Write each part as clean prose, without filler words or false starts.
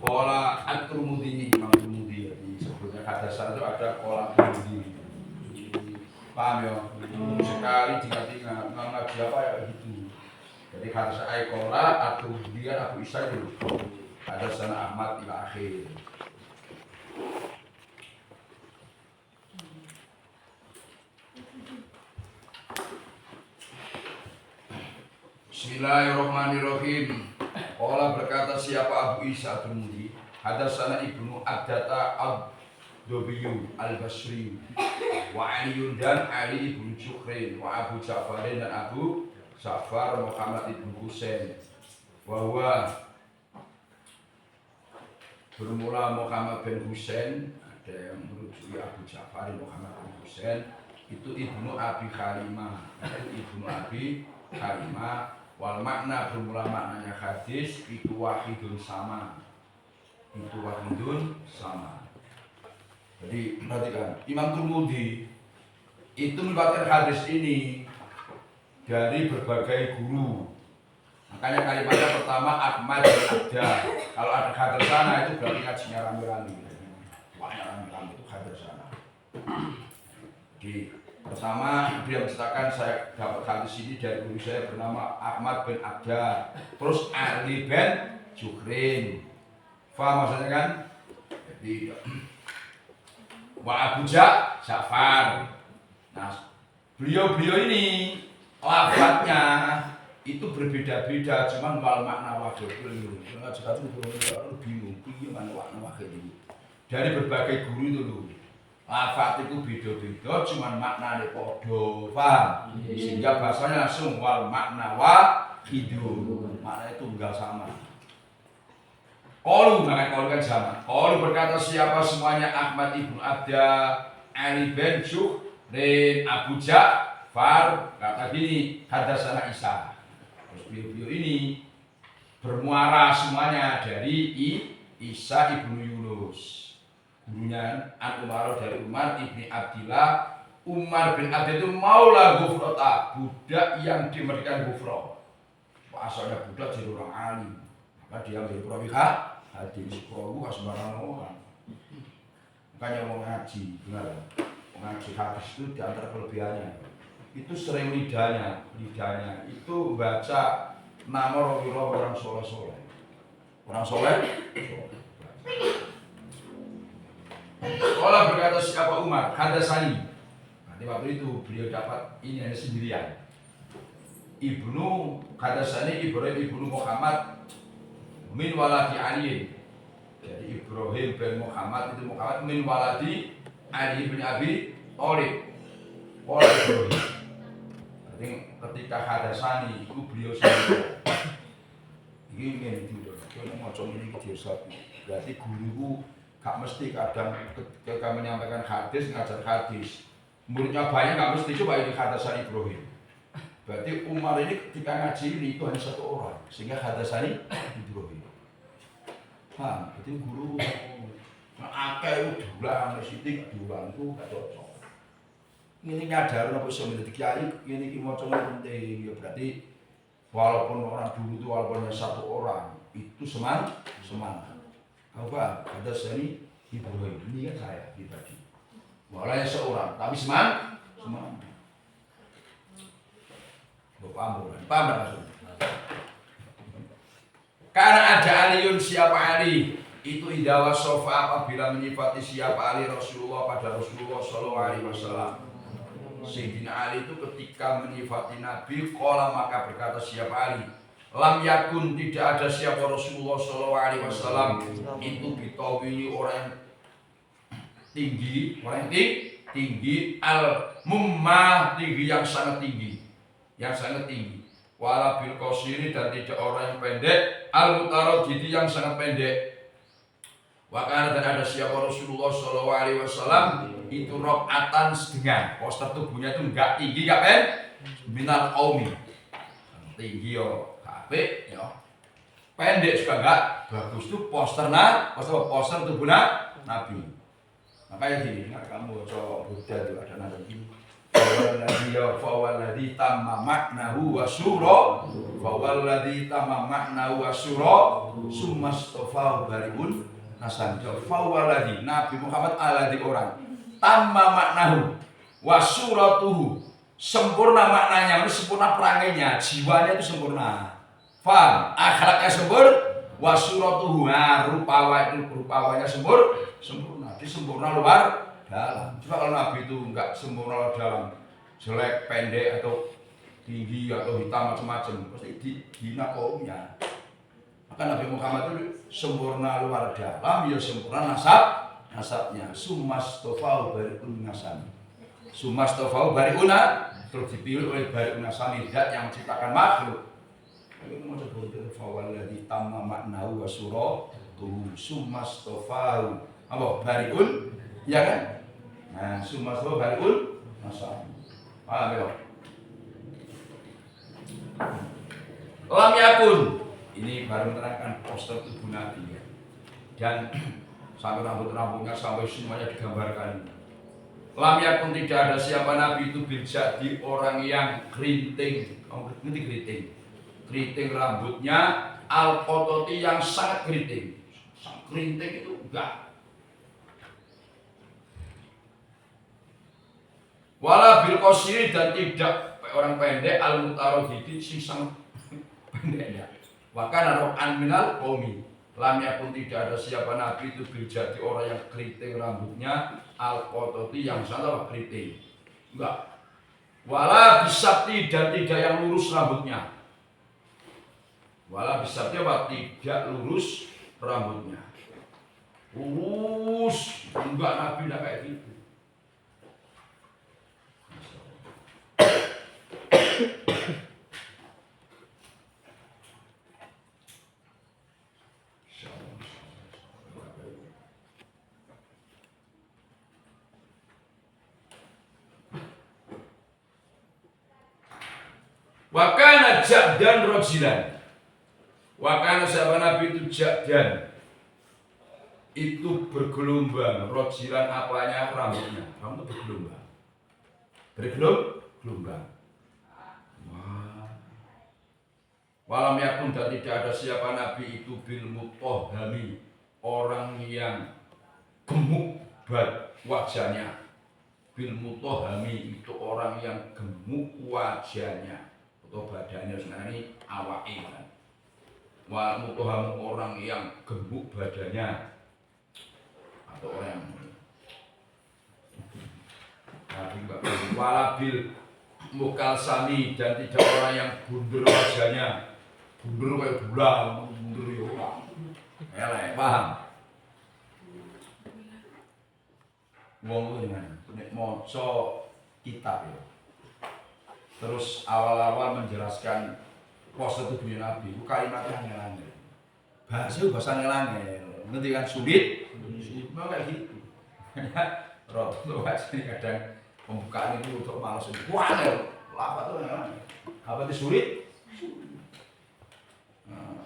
Kola At-Tirmidzi, Imam Tirmidzi. Sebetulnya hadasan itu ada kola Tirmidzi. Paham ya? Sekali diingat-ingat, ngaji apa ya gitu. Jadi hadasan kola At-Tirmidzi kan Abu Isa itu. Hadasan Ahmad ila akhir. Bismillahirrahmanirrahim. Qala berkata siapa Abu Isa At-Tirmidzi, hadatsana Ibnu Abdata Ad-Dubiyu Al-Basri wa Ali dan Ali ibnu Jukhrin wa Abu Ja'far dan Abu Ja'far Muhammad ibnu Husain wa huwa bermula Muhammad bin Husain, ada yang merujuk Abu Ja'far Muhammad bin Husain itu Ibnu Abi Halimah, Ibnu Abi Halimah. Wal makna bermula maknanya hadis itu wahidun sama. Itu wahidun sama. Jadi perhatikan, Imam Tirmidzi itu mendapatkan hadis ini dari berbagai guru. Makanya kalimatnya pertama Ahmad dan Abda. Kalau ada hadis sana itu berarti ngajinya rame-rame. Banyak rame-rame itu hadis sana. Jadi pertama dia menceritakan saya dapat hadis ini dari guru saya bernama Ahmad bin Abda, terus Ali bin Jukhrin. Faham maksudnya kan? Jadi wa Abu Ja'far. Nah, beliau ini lafadznya itu berbeda-beda, cuman wal makna wahid. Karena juga itu bingung, gimana makna wahid itu. Dari berbagai guru itu loh. Lafadz itu beda-beda, cuman maknanya podo, paham? Sehingga bahasanya langsung wal makna wahidun, maknanya tunggal sama. Qalu, makanya qalu kan sama. Qalu berkata siapa semuanya Ahmad ibnu Abda, Ali bin Jukhrin, Abu Ja'far, kata gini, hadatsana Isa. Terus beliau ini bermuara semuanya dari Isa ibnu Yunus. Gurunya Umar dari Umar ibni Abdillah. Umar bin Abdillah itu maula Ghufrata, budak yang dimerdekakan Ghufra. Asalnya budak jadi orang alim, maka dia menjadi perawi hadis. Perawi sembarangan orang. Makanya mau ngaji, benar? Ngaji hadis itu diantara kelebihannya itu sering lidahnya itu baca nama orang soleh. Orang soleh. Kalau berkata siapa Umar, hadatsani. Nanti waktu itu beliau dapat ini hanya sendirian. Ibnu hadatsani Ibrahim ibnu Muhammad min waladi Ali. Jadi Ibrahim bin Muhammad itu Muhammad min waladi Ali bin Abi Thalib. Oleh Ibrahim. Jadi ketika hadatsani itu beliau sendiri. Ini itu. Kalau mau coba ini dia berarti guru gak mesti kadang ketika menyampaikan hadis, ngajar hadis muridnya banyak, gak mesti coba ini hadatsani Ibrahim. Berarti Umar ini ketika ngaji ini itu hanya satu orang, sehingga hadatsani Ibrahim. Paham? Berarti guru akeh diulang, sithik diulang itu gak cocok. Ini nyadar apa sih menjadi kiai, ini macamnya penting ya. Berarti walaupun orang dulu itu walaupun hanya satu orang itu semangat. Apa? Hadatsani Ibrahim, ini kan saya tadi. Walanya seorang, tapi semangat. Paham maksudnya? Karena ada Aliun, siapa Ali? Itu idawa sofa apabila menyifati siapa Ali Rasulullah pada Rasulullah Sallallahu Alaihi Wasallam. Sayyidina Ali itu ketika menyifati Nabi, qala maka berkata siapa Ali? Lam yakun, tidak ada siapa Rasulullah Sallallahu Alaihi Wasallam itu bitawili orang yang tinggi, al-mummah, tinggi yang sangat tinggi, wala bil qasiri, dan tidak orang yang pendek, al-mutaradidi yang sangat pendek. Wakana, dan ada siapa Rasulullah Sallallahu Alaihi Wasallam itu rokatan setengah, postur tubuhnya itu enggak tinggi, enggak pendek, minal qaumi, tinggi yo apik ya. Pendek juga enggak bagus itu poster tubuh Nabi. Makanya gini, kamu coba Buddha itu ada nada gini. Fawalladhi tamma maknahu wa syura fawalladhi tamma maknahu wa syura summastofahu bariun nasan. Fawalladhi Nabi Muhammad alladhi orang tamma maknahu wa suratuhu sempurna maknanya, sempurna perangainya, jiwanya itu sempurna. Faham? Akhlaknya sempurna, wa suratuhu rupawanya sempurna, sempurna luar dalam. Coba kalau Nabi itu enggak sempurna luar dalam, jelek, pendek atau tinggi atau hitam macam-macam, pasti dihina kaumnya. Maka Nabi Muhammad itu sempurna luar dalam, ya sempurna nasabnya. Sumastofau bariun nasab. Sumastofau bariuna terus dipilih oleh bariun nasab, zat yang menciptakan makhluk. Itu maksud bodoh. Fawalladhi tamma maknahu wa suratuhu sumastofau apa bariun, ya kan? Nah, sumastofau bariun nasab. Paham ya? Lam yakun. Ini baru menerangkan poster tubuh Nabi ya. Dan sampai rambut-rambutnya sampai semuanya digambarkan. Lam yakun tidak ada siapa Nabi itu jadi orang yang keriting. Kamu ngerti keriting? Keriting rambutnya al-qototi yang sangat keriting. Keriting itu enggak. Wala bil qasiri dan tidak orang pendek al-mutaradhidi sing sangat pendeknya. Wa kana ra'an minal qaumi. Lam yakun tidak ada siapa Nabi itu jadi orang yang keriting rambutnya al-qototi yang sangat keriting. Enggak. Wala bisabti dan tidak yang lurus rambutnya. Wala bisabti apa? Tidak lurus rambutnya. Lurus. Enggak, Nabi enggak kayak gitu. Wakana jabdan rojilan. Wakana siapa Nabi itu jabdan, itu bergelombang. Rojilan apanya? Rambutnya. Rambut bergelombang. Bergelombang. Walam yakun dan tidak ada siapa Nabi itu bil mutohami, orang yang gemuk wajahnya. Bil mutohami itu orang yang gemuk wajahnya atau badannya, sebenarnya ini awake kan. Wal mutoham orang yang gemuk badannya atau orang yang walabil mukalsami dan tidak orang yang bundur wajahnya. Bundur kayak bulan, bundur ya orang. Elek, paham? Wong itu nek maca kitab ya. Terus awal-awal menjelaskan pose tubuh Nabi, itu kalimatnya angel-angel. Bahasa angel-angel. Ngerti kan sulit? Mau kayak gitu. Roh, wajah ini kadang pembukaan itu untuk malas. Wah, apa tuh angel-angel? Apa itu sulit? Nah,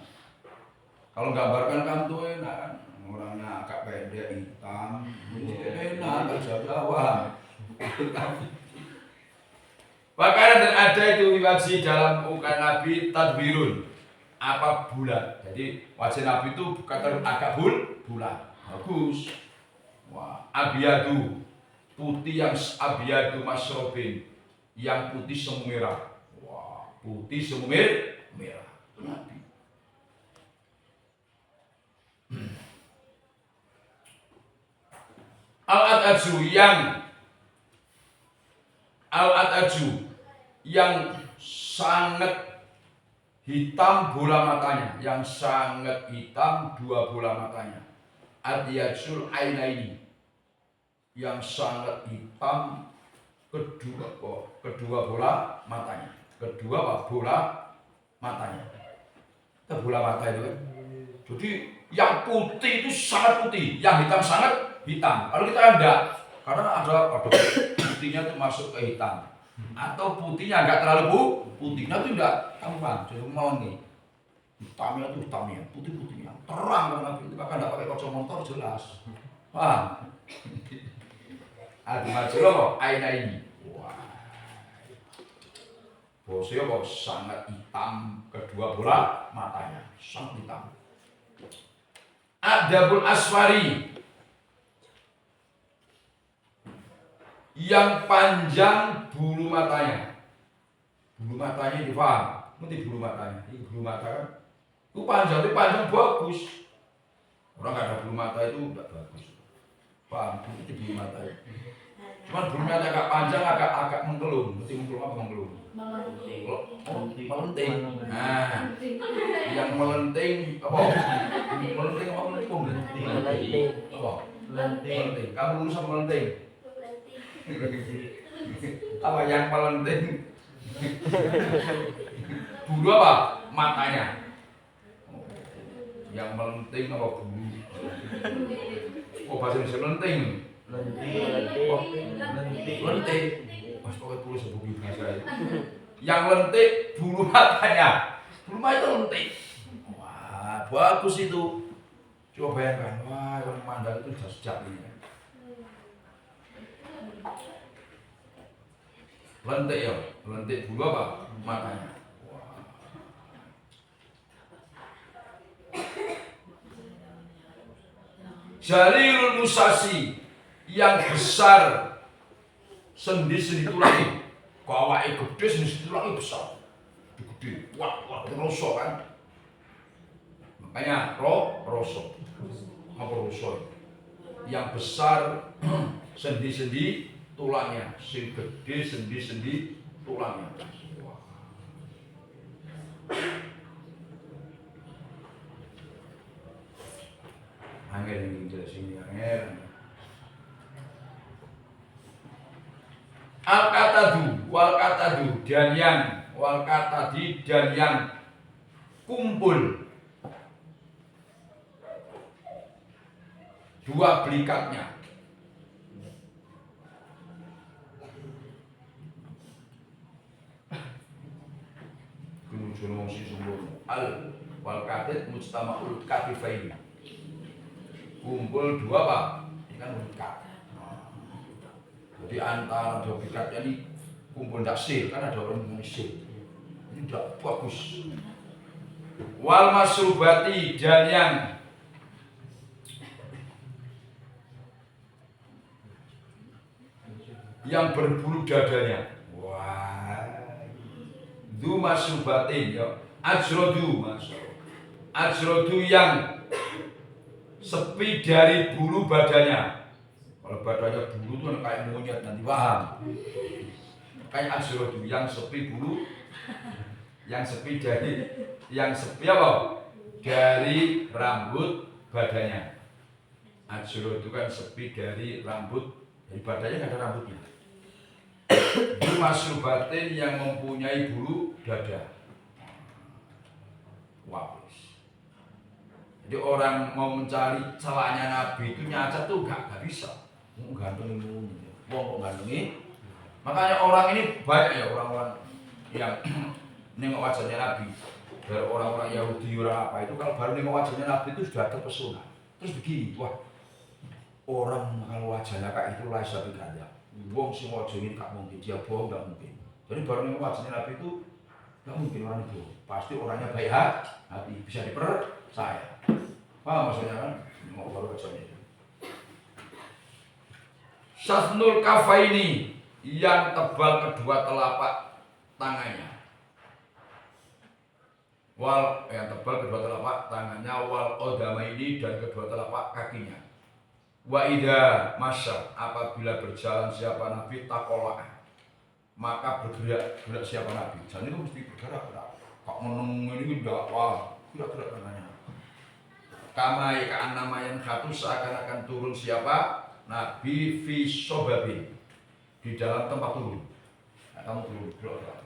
kalau gambarkan kan tuh enak kan. Orangnya agak pendek, hitam, enak, gak jauh-jauhan. Bahkan dan ada itu wajib dalam muka Nabi tadbirun, apa bulat. Jadi wajah Nabi itu bukan agak bulat, bagus. Wah, abiyadu, putih yang abiyadu masrobin, yang putih semu merah. Wah, putih semu merah. Itu Nabi. Al-Ataju yang sangat hitam bola matanya, yang sangat hitam dua bola matanya. Adiyajul ainaini yang sangat hitam kedua bola matanya. Kedua bola matanya. Itu bola mata itu kan. Jadi yang putih itu sangat putih, yang hitam sangat hitam. Kalau kita enggak, karena ada putihnya itu masuk ke hitam, atau putihnya enggak terlalu putihnya itu enggak gampang. Jadi mau nih hitamnya itu hitamnya, putihnya terang karena itu bahkan enggak pakai kacamata jelas. Paham? Al-Majro aina ini. Wah, Bosnya kok sangat hitam, kedua bola matanya sangat hitam. Adabul Asfari, yang panjang bulu matanya. Bulu matanya dipaham, nanti bulu matanya. Ini bulu mata kan, itu panjang, tapi panjang bagus. Orang nggak ada bulu mata itu nggak bagus. Paham? Itu bulu mata. Cuman bulu mata agak panjang, agak menggelung. Nanti menggelung apa menggelung? Melenting. Nah, yang melenting apa? Melenting apa melenting? Melenting. Apa? Melenting. Kamu lulus apa melenting? Apa yang melenting? Bulu apa? Matanya. Yang melenting apa bulu? Oh, bahasa Indonesia melenting. Lentik. Mas pokoknya tulis buku bahasa itu. Yang lentik bulu matanya. Bulu mata itu lentik. Wah, bagus itu. Coba bayangkan, wah orang mandang itu sudah sejak ini. Lentik ya, lentik bulu apa? Matanya. Wah. Jalilul Musasi, yang besar sendi-sendi tulangnya, kawai gede, sendi-sendi tulangnya besar, gede, wah, rosok kan, makanya rosok, apa rosok, yang besar sendi-sendi tulangnya, sing gede sendi-sendi tulangnya. Angger ini jelasin angger. Al-Qatadu wal Qatadu, dan yang wal Qatadi, dan yang kumpul dua belikatnya. Gunung si sumber al wal Qatid mujtama'ul katifaini, kumpul dua apa? Ini kan belikat. Jadi antara dua belikatnya ini kumpul tidak sil, kan ada orang yang sil. Ini tidak bagus. Wal masrubati, dan yang berbulu dadanya. Wah, du masrubatin ya. Ajrodu, ajrodu yang sepi dari bulu badannya. Kalau badannya bulu itu kayak monyet, nanti paham. Kayak ajrodu yang sepi bulu, yang sepi dari, yang sepi apa? Dari rambut badannya. Ajrodu kan sepi dari rambut, dari badannya nggak ada rambutnya. Masrubatin, yang mempunyai bulu dada. Wow. Jadi orang mau mencari celahnya Nabi itu nyacat tuh gak bisa. Gantungin dulu, kok gantungin. Makanya orang ini banyak ya orang-orang yang nengok wajahnya Nabi. Dari orang-orang Yahudi orang apa itu, kalau baru nengok wajahnya Nabi itu sudah terpesona. Terus begini, wah, orang kalau wajahnya kayak itu lah sapi ganda. Wong sing wajahnya tak mungkin, dia bohong gak mungkin. Jadi baru nengok wajahnya Nabi itu gak mungkin orang itu. Pasti orangnya baik hati, bisa dipercaya. Paham maksudnya kan? Mau baru wajahnya. Sasnul kafaini, yang tebal kedua telapak tangannya. Wal, yang tebal kedua telapak tangannya, wal qadamaini, dan kedua telapak kakinya. Wa idza masya, apabila berjalan siapa Nabi taqola, maka bergerak siapa Nabi. Jadi itu mesti bergerak. Kok menung ini enggak, wah, gerak tangannya. Kamai ka'an nama yang khatu, seakan-akan turun siapa Nabi fi sobabin, di dalam tempat turun. Nah, kamu turun, gerak.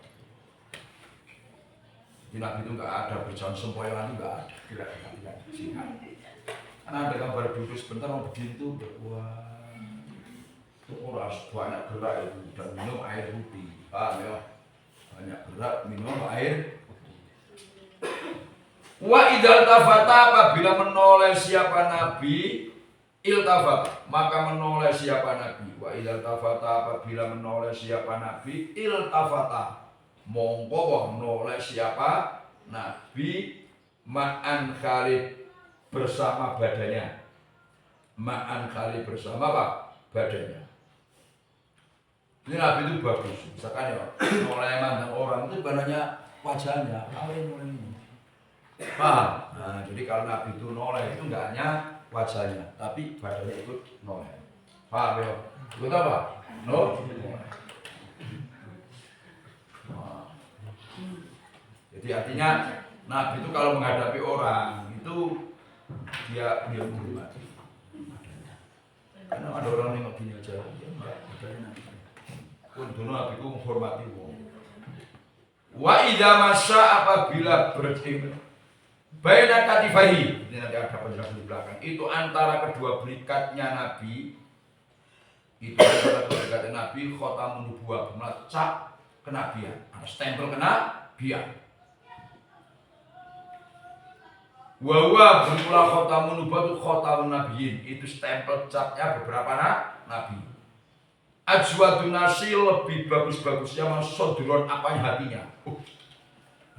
Di Nabi itu enggak ada berjalan sempoyongan, enggak ada gerak-gerak singkat. Karena ada gambar duduk sebentar mau begini tuh, wah, itu orang banyak gerak itu, dan minum air putih. Paham ya? Banyak gerak, minum air. Wa idal tafata, apabila menoleh siapa Nabi, iltafat, maka menoleh siapa Nabi. Wa idal tafata, apabila menoleh siapa Nabi, iltafata, Mongko wah noleh siapa? Nabi ma'an Khalid bersama badannya. Ma'an Khalid bersama apa? Badannya. Ini Nabi itu bagus. Misalkan ya, noleh mandang orang itu bukan hanya wajahnya, noleh ini. Paham? Nah, jadi kalau Nabi itu noleh itu enggak hanya wajahnya, tapi badannya ikut noleh. Paham ya? Ikut apa? Noleh. Jadi artinya Nabi itu kalau menghadapi orang itu dia menghormati. Karena ada orang yang begini aja, ya enggak, bedanya Nabi. Untuk Nabi itu menghormati wong. Wa idza masya apabila berjim baina katifahi, ini nanti ada penjelasan di belakang. Itu antara kedua berikatnya Nabi. Itu antara kedua berikatnya Nabi khotamun nubuwah, melacak kenabian, ada stempel kenabian. Wawa bermula khotamun nubuwah itu khotamun nabiyin, itu stempel capnya beberapa nabi. Ajwadun nasi lebih bagus-bagusnya masodron apanya hatinya.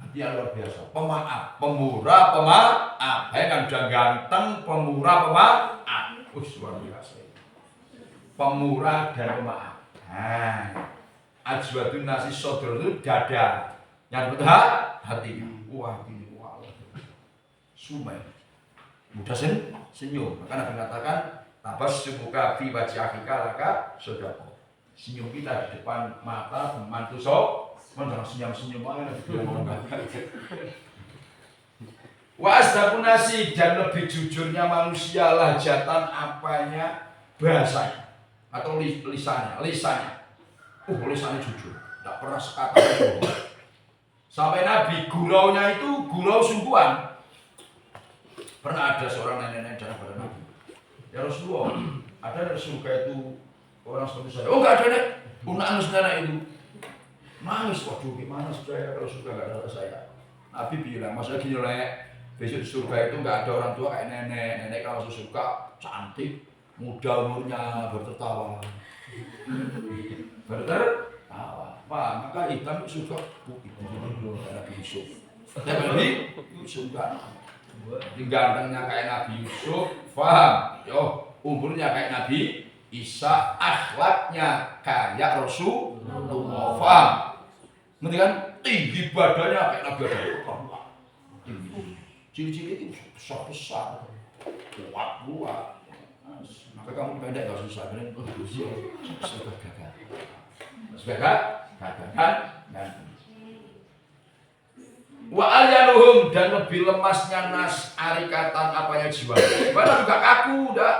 Hatinya luar biasa. Pemaaf, pemurah, pemaaf. Kan udah ganteng, pemurah, pemaaf. Luar biasa. Pemurah dan pemaaf. Ajwadun nasi sodron itu dada. Yang betul hatinya. Wah ini wow. Sumai. Mudah senyum. Maka Nabi mengatakan tabas semuka fi wajhi akhika laka sedekah. Senyum kita di depan mata membantu jangan senyum-senyum aja wa asdaqun nasi, dan lebih jujurnya manusia lahjatan apanya bahasanya atau lisannya. Lisannya jujur, tidak pernah sekata bohong. Sampai Nabi guraunya itu gurau sungguhan. Pernah ada seorang nenek-nenek datang pada Nabi, ya Rasulullah, ada surga itu orang seperti saya. Oh enggak ada nek, nangis nenek itu. Nangis, waduh gimana saya kalau surga enggak ada saya. Nabi bilang, masa gini lek, besok di surga itu enggak ada orang tua kayak nenek. Nenek kalau masuk surga cantik, muda umurnya, bertertawa. Pak, maka hitam itu surga itu Nabi Yusuf. Nabi Yusuf enggak. Gantengnya kayak Nabi Yusuf, paham? Yo, umurnya kayak Nabi Isa, akhlaknya kayak Rasulullah, paham? Ngerti kan? Tinggi badannya kayak Nabi Adam. Ciri-ciri itu besar-besar, kuat. Maka kamu pendek gak susah, kan? Sebagai gagal kan? Wa alyanuhum, dan lebih lemasnya nas arikatan apanya jiwa. Mana juga kaku udah.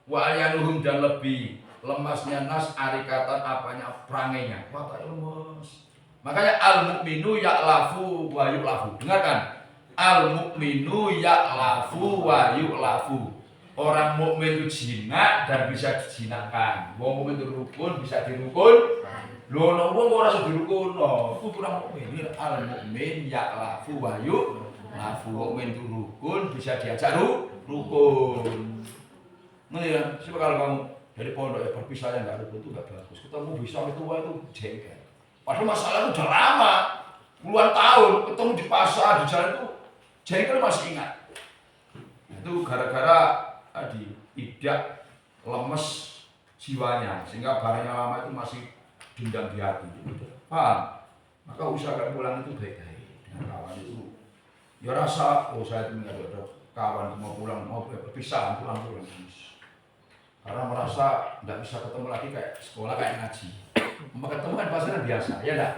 Wa alyanuhum, dan lebih lemasnya nas arikatan apanya perangainya. Wah tak lemas. Makanya al mukminu ya'lafu wa yu'lafu. Dengarkan. Al mukminu ya'lafu wa yu'lafu. Orang mukmin itu jinak dan bisa dijinakkan. Wong mukmin itu rukun bisa dirukun. Lho nek wong ora iso dirukunno, iku kurang mukmin. Al mukmin ya'lafu wa yu'lafu. Mukmin itu rukun bisa diajak rukun. Ngerti ya? Siapa kalau kamu dari pondok ya berpisah yang enggak rukun itu enggak bagus. Ketemu bisa tua itu jengkel. Padahal masalah itu udah lama, puluhan tahun, ketemu di pasar, di jalan itu jengkel masih ingat. Itu gara-gara tadi tidak lemes jiwanya, sehingga barangnya lama itu masih dendam di hati. Paham? Maka usahakan pulang itu baik-baik dengan kawan itu. Ya rasa, oh saya itu nggak ada kawan mau pulang, mau berpisah, pulang. Karena merasa nggak bisa ketemu lagi kayak sekolah, kayak ngaji. Mau ketemu kan pastinya biasa, ya enggak?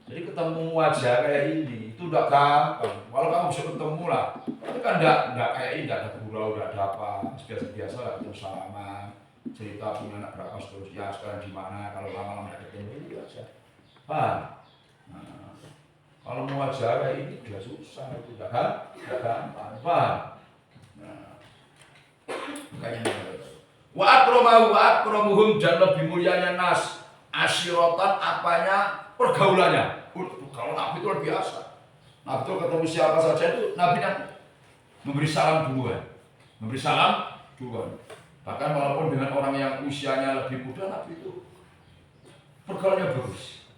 Jadi ketemu wajah kayak ini, itu udah gampang. Walau kamu bisa ketemu lah, itu kan enggak kayak ini, enggak ada gurau, enggak ada apa, biasa-biasa lah, ketemu salaman, cerita punya anak berapa seterusnya, sekarang di mana, kalau lama-lama enggak ketemu, itu biasa. Paham? Nah, kalau mau wajah kayak ini udah susah, itu enggak gampang. Paham? Nah, makanya wa akramuhum, dan lebih mulianya nas asyiratan apanya pergaulannya. Kalau Nabi itu luar biasa. Nabi itu ketemu siapa saja itu Nabi yang memberi salam duluan. Bahkan walaupun dengan orang yang usianya lebih muda, Nabi itu pergaulannya bagus.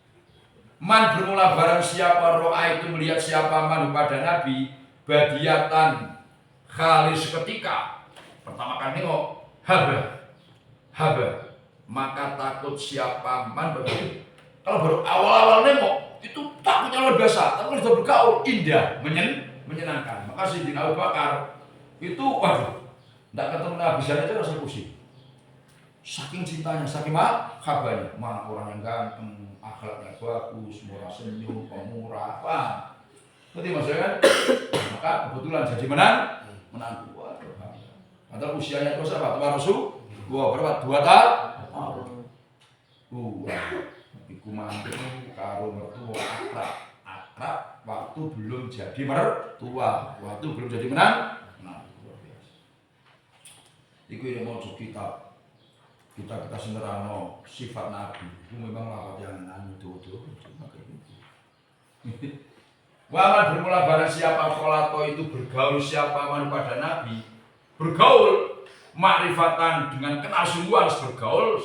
Man bermula barang siapa ro'a itu melihat siapa man pada Nabi badiatan khalis ketika pertama kali nengok haba maka takut siapa man bagi kalau baru awal-awal nengok itu takutnya luar biasa, tapi kalau sudah bergaul indah, menyenangkan. Maka Sayyidina Abu Bakar itu waduh, tidak ketemu Nabi saja rasa pusing. Saking cintanya, saking khabarnya, mana orang yang ganteng, akhlaknya bagus, murah senyum, pemurah, paham? Ngerti maksudnya kan? Maka kebetulan jadi menantu. Waduh, padahal usianya terus apa? Tua Rasul? Berapa? 2 tahun. Iku mantu karo mertua akrab waktu belum jadi mertua, waktu belum jadi menantu. Luar biasa. Iku ini mau kitab kita senderano sifat Nabi. Itu memang lawat yang itu. Waman bermula barang siapa kholato itu bergaul siapa man pada Nabi, bergaul makrifatan dengan kenal sungguhan bergaul.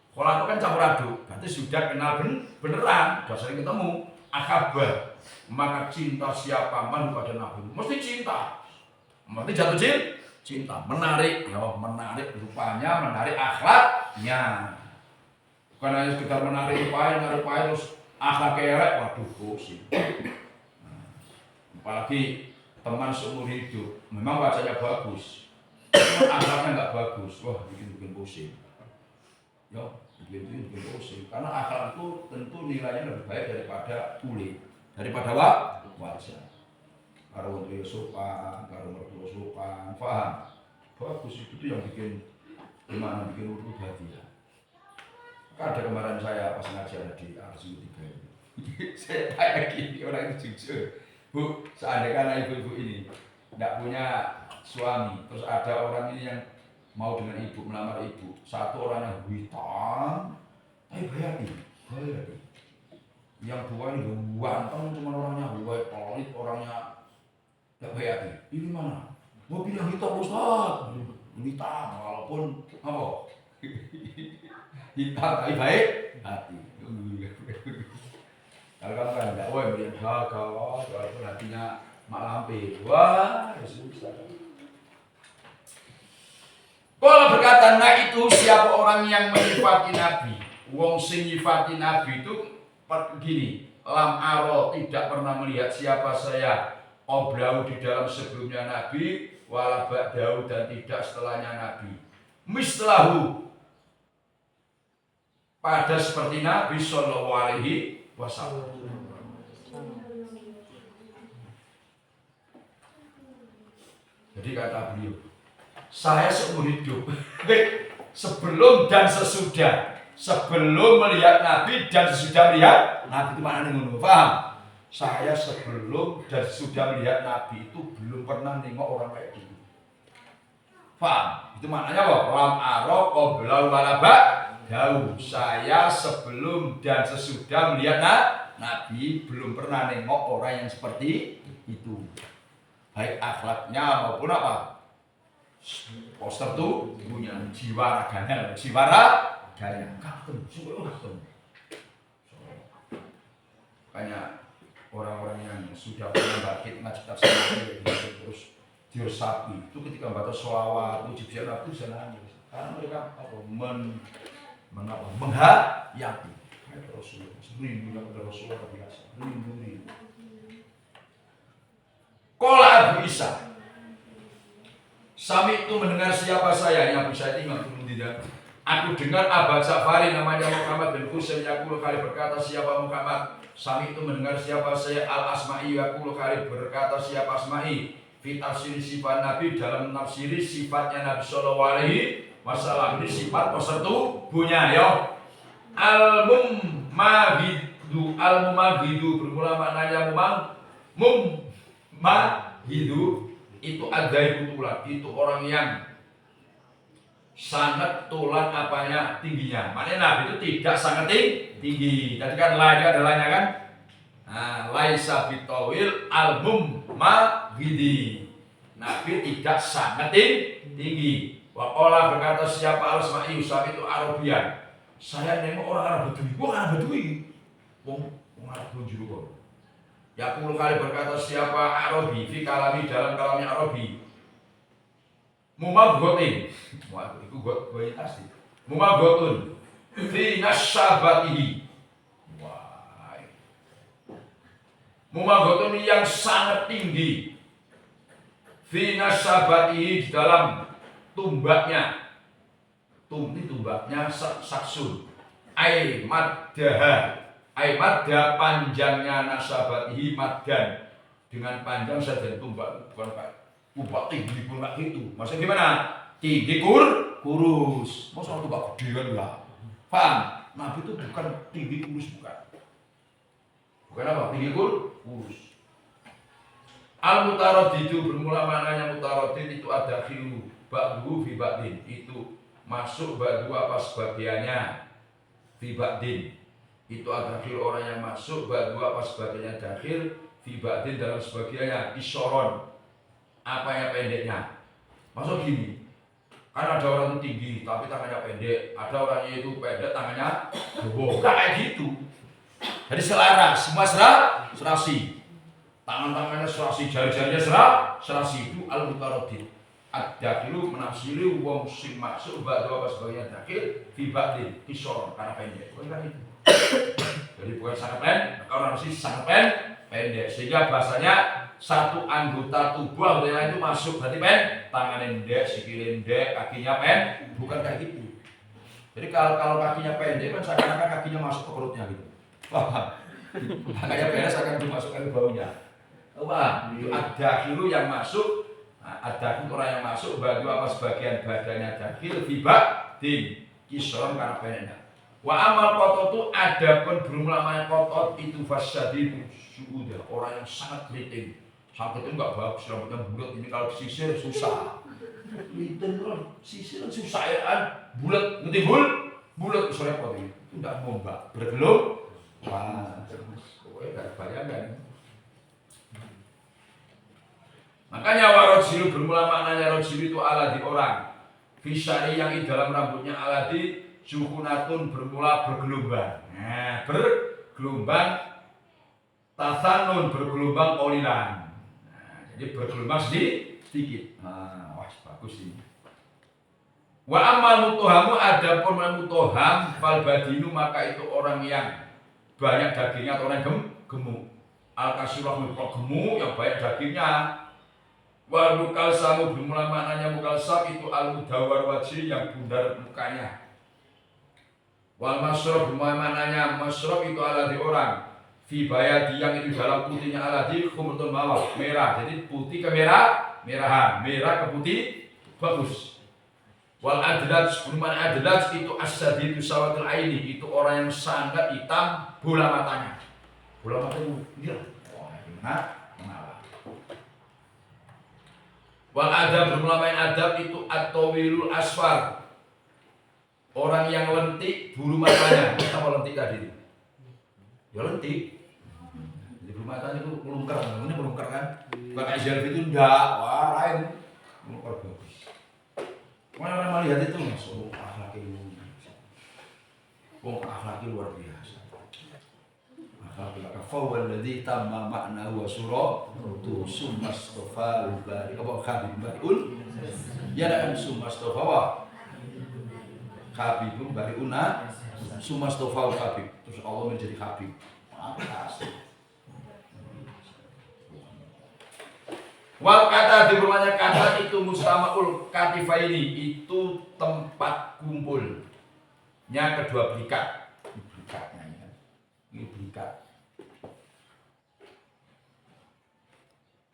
Kholato kan campur aduk, berarti sudah kenal beneran, sudah sering ketemu. Akhbar, maka cinta siapa man pada Nabi, mesti cinta, mesti jatuh cinta, menarik rupanya, menarik akhlaknya. Bukan hanya sekedar menarik rupanya terus akhlak kerek, waduh pusing. Apalagi teman seumur hidup, memang wajahnya bagus, akhlaknya nggak bagus, wah bikin pusing. Ya, bikin pusing. Karena akhlak itu tentu nilainya lebih baik daripada kulit, daripada wajah. Karo wong sopan, karo mertua sopan, paham? Bagus itu yang bikin gimana bikin urut hati ya. Ada kemarin saya pas ngajar di RSU 3 ini. Saya tanya gini, orang itu jujur. Bu, seandainya ibu-ibu ini tidak punya suami, terus ada orang ini yang mau dengan ibu, melamar ibu, satu orang yang hitam, tapi bayar. Yang dua ini ganteng, cuma orangnya pelit, orangnya tidak bayar. Ini mana? Mau pilih yang hitam Ustaz, hitam, walaupun apa? Hitam tapi baik hati. Kalau kamu kan tidak, wah beliau gagal, walaupun hatinya mak lampe, wah susah. Kalau berkata, nah itu siapa orang yang menyifati Nabi? Wong sing nyifati Nabi itu begini, lam aro tidak pernah melihat siapa saya oblau di dalam sebelumnya Nabi, wala ba'dahu dan tidak setelahnya Nabi. Mislahu pada seperti Nabi sallallahu alaihi wasallam. Jadi kata beliau, saya seumur hidup sebelum dan sesudah, sebelum melihat Nabi dan sesudah melihat Nabi itu mana nih, paham? Saya sebelum dan sesudah melihat Nabi itu belum pernah nengok orang kayak gitu. Paham? Itu maknanya apa? Lam aro qoblau walaba jauh. Saya sebelum dan sesudah melihat Nabi belum pernah nengok orang yang seperti itu. Baik akhlaknya maupun apa? Poster tuh punya jiwa raganya, kakten, sungguh kakten. Makanya orang-orang yang sudah pernah bangkit ngaji tafsir terus diresapi itu ketika baca sholawat, puji Nabi bisa nangis karena mereka menghayati Rasulullah, rindu kepada Rasulullah biasa, rindu. Qala Abu Isa, Sami itu mendengar siapa saya yang bisa tinggal turun tidak. Aku dengar Abu Ja'far namanya Muhammad bin Husain yaqulu kali berkata siapa Muhammad. Sami itu mendengar siapa saya Al-Asma'i yaqulu kali berkata siapa Asma'i. Fi tafsir sifat Nabi dalam menafsiri sifatnya Nabi sallallahu alaihi wasallam. Ini sifat tubuhnya ya. Al-mumahidu bermula maknanya mahidu itu ada ibu tulan, itu orang yang sangat tulan apanya tingginya. Maknanya Nabi itu tidak sangat tinggi. Tadi kan lainnya adalahnya kan. Laisa bitawil al-mumahidi. Nabi tidak sangat tinggi. Waqala berkata siapa Al-Asma'i Yusuf itu Arabian. Saya nengok orang Arab Badui. Wong Arab Badui. Wong Jurukon. Yaqul kali berkata siapa Arabi fi kalami dalam kalamnya Arabi. Mumaghotin. Waduh, itu gue pasti. Mumaghotun fi nasyabatihi. Wah. Mumaghotun yang sangat tinggi. Fi nasyabatihi di dalam tumbaknya. Tumbaknya saksun. Ai madda panjangnya nasabatihi maddan dengan panjang saja tumbak bukan tumbak tinggi pun nggak gitu. Maksudnya gimana? Tinggi kurus. Masa tumbak gede kan enggak? Paham? Nabi itu bukan tinggi kurus bukan. Bukan apa? Tinggi kurus. Al-mutaraddidu bermula maknanya mutaraddid itu ada khilu ba'du fi ba'din itu masuk ba'du apa sebagiannya fi ba'din itu dakhil orang yang masuk ba'du apa sebagiannya dakhil fi ba'din dalam sebagiannya isyaron apa yang pendeknya. Maksud gini, kan ada orang itu tinggi tapi tangannya pendek, ada orangnya itu pendek tangannya bobo, kayak gitu. Jadi selaras, semua serasi, tangan-tangannya serasi, jari-jarinya serasi, itu al-mutaraddid. Ad-dakhilu menafsiri wong sing masuk ba'du apa sebagiannya dakhil fi ba'din isyaron karena pendek. Bukan itu. Jadi bukan sangat pendek, orang sih sangat pendek sehingga bahasanya satu anggota tubuh yang lain itu masuk berarti tangan pendek, sikil pendek, kakinya pendek, bukan kayak gitu. Jadi kalau kakinya pendek kan seakan-akan kakinya masuk ke perutnya gitu. Wah, kakinya pendek seakan-akan masuk ke baunya. Wah, itu ada kilu yang masuk, ada orang yang masuk bagi apa sebagian badannya dakhil fibak din kisron karena pendeknya. Wa amal kotot itu ada pun bermula kotot itu fasyadid suudah orang yang sangat keriting. Sampai itu enggak bagus rambutnya bulat ini kalau sisir susah. Keriting kan sisir susah ya kan bulat ngerti bulat itu repot itu enggak mau mbak bergelung. Wah, pokoknya enggak bayangkan. Makanya warojilu bermula maknanya rojilu itu aladi orang. Fisari yang di dalam rambutnya aladi sukunatun bermula bergelombang. Nah, bergelombang tasanun bergelombang olilan. Nah, jadi bergelombang sedikit. Nah, wah bagus ini. Wa amal mutohamu adapun mutoham fal badinu maka itu orang yang banyak dagingnya atau orang gemuk. Al kasirah gemuk yang banyak dagingnya. Wa mukal samu bermula maknanya mukal sam itu al mudawar wajhi yang bundar mukanya. Wal masrob maknanya masrob itu aladi orang fi bayadi yang itu dalam putihnya aladi khumrun mawar merah jadi putih ke merahan merah ke putih bagus. Wal adlaj bermakna adlaj itu asyadidu sawatul aini itu orang yang sangat hitam bola matanya itu dia wah kenapa. Wal adab bermakna adab itu at-tawilul asfar orang yang lentik bulu matanya, apa lentik tadi? Ya lentik. Jadi bulu matanya itu melungker, ini melungker kan? Bukan kayak Zelvi itu enggak, wah lain melungker bagus. Mana orang melihat itu masuk akhlaknya luar biasa. Akhlaknya kafawal ladzi tamma makna wa suratu sumastofa bari apa khabib bariul ya dan sumastofa Habibun bari una sumastofa Habib terus Allah menjadi Habib. Wal kata di rumahnya kata itu mustamaul katifaini itu tempat kumpulnya kedua berikat. Berikatnya ya. Ini berikat.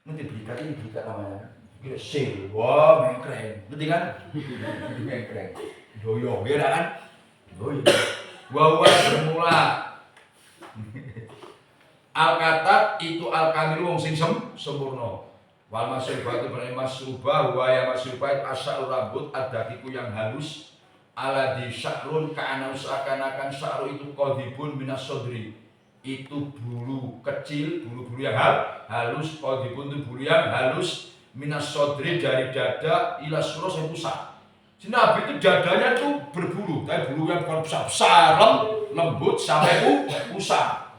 Nanti berikat ini berikat namanya. Ini sel, wah mengkreng, ngerti kan? Mengkreng. Doyo, beda kan? Doyo. Wawa bermula. Al-katat itu al-kamilu wong sing sempurna. Wal masyubah itu benar masyubah wa ya masyubah itu asya'ur rambut ad-daqiqu yang halus alladzi sya'run ka'ana seakan-akan sya'ru itu qadhibun minas sodri. Itu bulu kecil, bulu-bulu yang halus, qadhibun itu bulu yang halus minas sodri dari dada ila surah sampai pusat. Si Nabi itu dadanya itu berbulu, tapi bulu yang bukan besar-besar, lembut sampai pusat.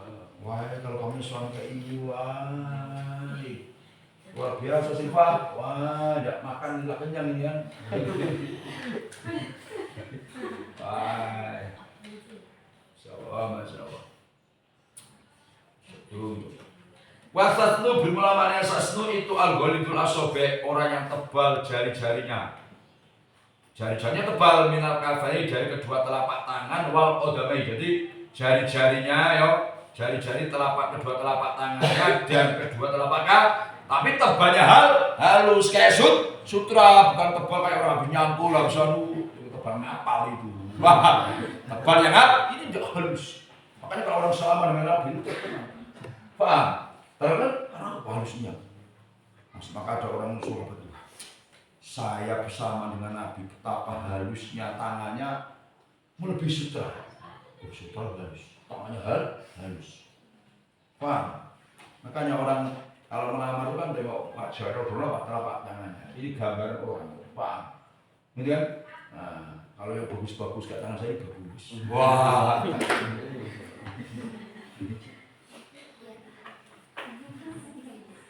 Wah, kalau kamu suami kayak ini, wah, luar biasa sih Pak. Wah, tidak makan nggak kenyang ini kan. Wah, Masya Allah. Wasasnu bermula maknanya sasnu itu al-ghalidul asobe, orang yang tebal jari-jarinya. Jari-jarinya tebal minal kafai, dari kedua telapak tangan wal qadamai. Jadi jari-jarinya yo, jari-jari telapak kedua telapak tangannya dan kedua telapak kaki, tapi tebalnya halus kayak sutra, bukan tebal kayak orang penyampul langsung tebal ngapal itu. Wah, tebal yang ini tidak halus. Makanya kalau orang salaman dengan Nabi itu terkenal. Paham? Karena halusnya. Maka ada orang Surabaya itu. Saya bersama dengan Nabi, betapa halusnya tangannya melebihi sutra. Sutra halus, tangannya halus. Paham? Makanya orang kalau melamar itu kan tengok Pak Jarod dulu Pak telapak tangannya. Ini gambaran orang. Paham? Ini kan? Nah, kalau yang bagus-bagus kayak tangan saya bagus. Wah.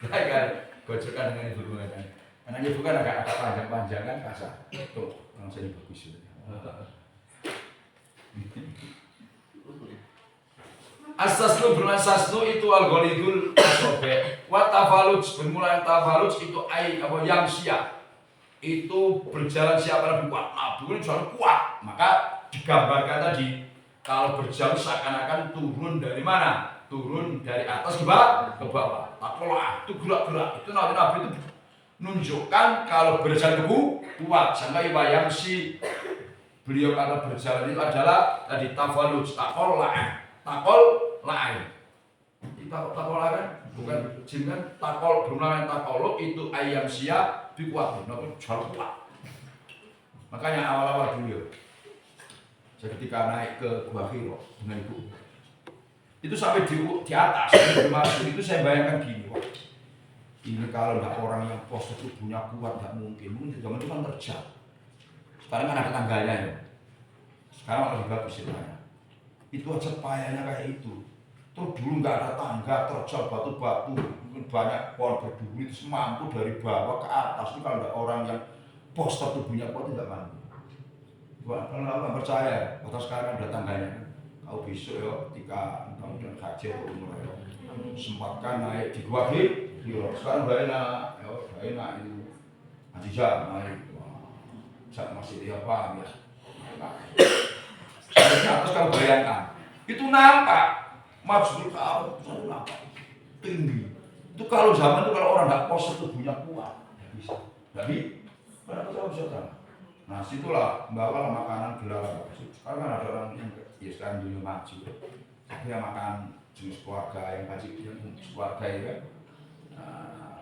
Kan gojokan dengan ibu kan. Karena ibu kan agak panjang-panjang kan kasar. Tuh, tangan saya bagus. As-sasnu bermakna sasnu itu al-ghalidul asobe. Wa tafaluj bermula tafaluj itu apa yang sia. Itu berjalan siapa lebih kuat. Nabi itu jalan kuat. Maka digambarkan tadi kalau berjalan seakan-akan turun dari mana? Turun dari atas ke bawah. Takolah itu gerak-gerak. Itu Nabi itu menunjukkan kalau berjalan kuat. Sampai yang si beliau kalau berjalan itu adalah tadi tafaluj, takol lain. Takol lain bukan jin kan, takol bermakna takol itu ayam sia dikuat, namun jalan kuat. Makanya awal-awal dulu, saya ketika naik ke Gua Hiro dengan ibu, itu sampai di atas, masuk itu saya bayangkan gini, wah, ini kalau ada orang yang postur tubuhnya kuat nggak mungkin zaman itu kan terjal. Sekarang kan ada tangganya ya, sekarang lebih bagus ya. Itu aja payahnya kayak itu. Terus dulu nggak ada tangga, terjal batu-batu, banyak pohon berduri itu mampu dari bawah ke atas. Itu kalau ada orang yang postur tubuhnya kuat tidak mampu. Kalau nggak percaya, atau sekarang ada tangganya. Kau besok ya, ketika kemudian kaji atau umur ya, sempatkan naik di Gua Hiro. Sekarang udah enak itu. Nanti jam naik, jam masih dia paham ya. Di atas kalau bayangkan, itu nampak. Maksudnya ke arah itu nampak tinggi. Itu kalau zaman itu kalau orang nggak postur tubuhnya kuat, nggak bisa. Jadi, berapa tahun sudah? Nah, situlah bawa makanan gelaran. Sekarang kan ada orang yang ya sekarang dunia maju, tapi yang makan jenis keluarga yang kaji keluarga itu kan,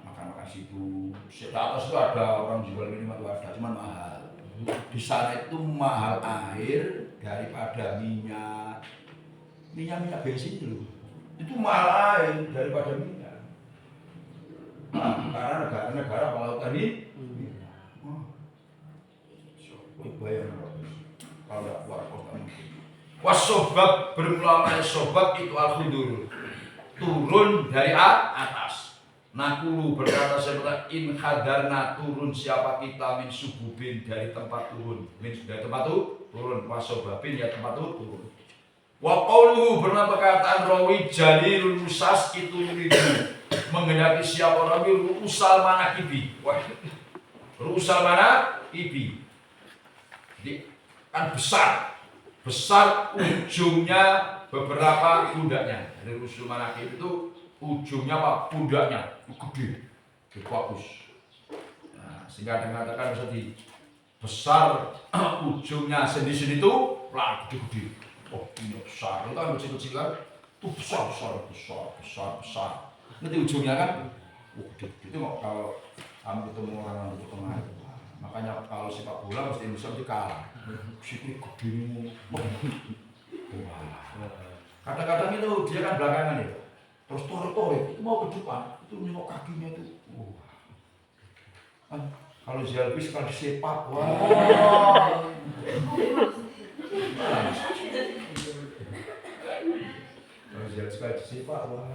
makan situ. Di atas itu ada orang jual minuman itu ada, cuma mahal. Di sana itu mahal air daripada minyak bensin dulu. Itu mahal air daripada minyak. Karena negara melautan ini, bayang kalau tidak kuat kota. Wasobab bermula sobat itu al-khudur, turun dari atas. Nakulu berkata sebenarnya in hadarna turun siapa kita min sububin dari tempat turun, dari tempat turun wasobabin ya tempat turun. Wa qauluhu berna perkataan rawi jalilul musas itu yuridu menghendaki siapa rawi rusal manakibi. Wah, rusal manakibi. Jadi kan besar ujungnya beberapa pundaknya. Dari rusul manakib itu ujungnya apa? Pundaknya gede, bagus. Nah, sehingga dikatakan misalnya besar ujungnya sendi-sendi itu pelan gede. Oh ini besar, itu kan kecil-kecil kan? Itu besar. Nanti ujungnya kan, gede. Itu kalau kamu ketemu orang di tengah itu, makanya kalau sepak bola mesti Indonesia mesti kalah. Situ gede. Kadang-kadang itu dia kan belakangan ya. Terus torik itu mau ke depan, itu nengok kakinya itu. Kalau Zelbis kalau sepak, kalau ziarah sekali sifat wah.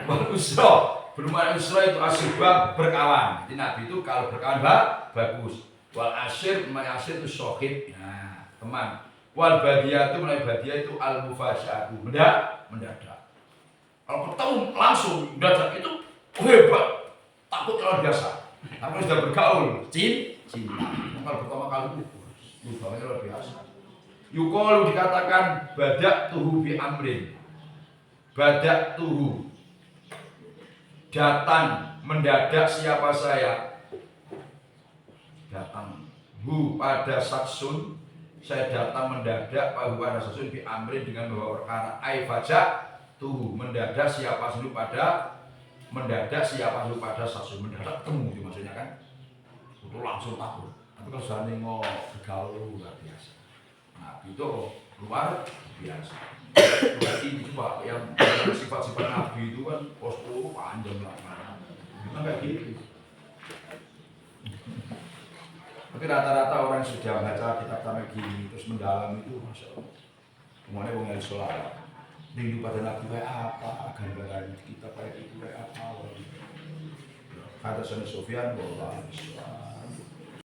Wal usra, bermakna usra itu asbab berkawan. Jadi Nabi itu kalau berkawan bagus. Wal asyir, makna asyir itu sohib, nah teman. Wal badiyah itu mulai badiyah itu al mufasyatu, mendadak. Kalau ketemu langsung mendadak itu hebat, takut luar biasa. Tapi sudah bergaul, cinta. Kalau pertama kali itu luar biasa. Yukalu dikatakan badak tuhu bi amrin. Badak tuhu datang mendadak siapa saya, datang hu pada saksun, saya datang mendadak pada saksun bi amrin dengan membawa perkara ai fajak tuhu mendadak siapa dulu pada saksun mendadak temu itu maksudnya kan itu langsung takut. Tapi kalau sudah nengok bergaul luar biasa. Nah itu luar biasa. Berarti itu Pak yang sifat-sifat Nabi itu kan posko panjang lah. Memang kayak gitu. Tapi rata-rata orang yang sudah baca kitab sampai gini terus mendalam itu masya Allah. Semuanya orang yang sholat. Rindu pada Nabi kayak apa, gambaran kita kayak itu kayak apa. Kata Sani Sofyan bahwa